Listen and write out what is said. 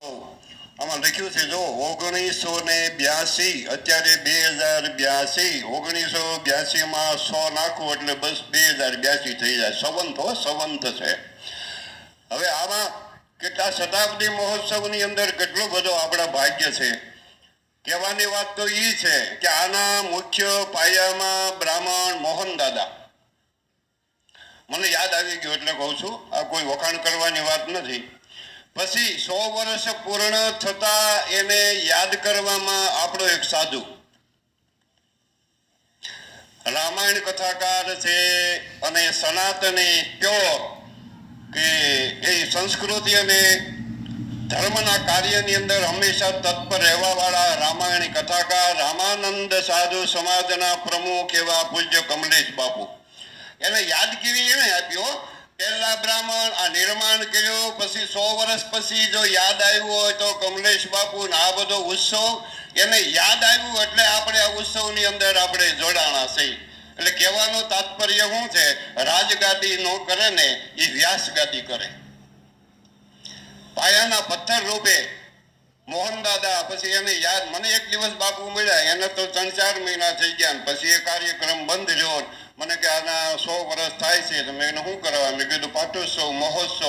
આમાં લખ્યું છે જો 1982 અત્યારે 2082 1982 100 નાખો એટલે બસ 2082 થઈ જાય સંવંત છે. હવે આમાં કેટલા શતાબ્દી મહોત્સવની અંદર કેટલો બધો આપણા ભાગ્ય છે. કહેવાની વાત તો એ છે કે આના મુખ્ય પાયામાં બ્રાહ્મણ મોહન દાદા મને યાદ આવી ગયું એટલે કહું છું. આ કોઈ વખાણ કરવાની વાત નથી. પછી 100 વર્ષ પૂર્ણ થતા એને યાદ કરવામાં આપણો એક સાધુ રામાયણ કથાકાર છે અને સનાતની પ્યોર કે એ સંસ્કૃતિ અને ધર્મના કાર્યની અંદર હંમેશા તત્પર રહેવા વાળા રામાયણ કથાકાર રામાનંદ સાધુ સમાજના પ્રમુખ એવા પૂજ્ય કમલેશ બાપુ એને યાદગીરી એને આપ્યો. પહેલા બ્રાહ્મણ આ નિર્માણ કર્યો, પછી 100 વર્ષ પછી જો યાદ આવ્યું હોય તો કમલેશ બાપુ ને આ બધો ઉત્સવ એને યાદ આવ્યું એટલે આપણે આ ઉત્સવની અંદર આપણે જોડાણા છીએ. એટલે કહેવાનું તાત્પર્ય શું છે, રાજગાદી નો કરે ને એ વ્યાસગાદી કરે. પાયાના પથ્થર રૂપે મોહન દાદા પછી એને યાદ મને એક દિવસ બાપુ મળ્યા, એને તો 3-4 મહિના થઈ ગયા. પછી એ કાર્યક્રમ બંધ રહ્યો. મને કે આના 100 વર્ષ થાય છે તો મેં શું કરવા, મેં કીધું પાટોત્સવ મહોત્સવ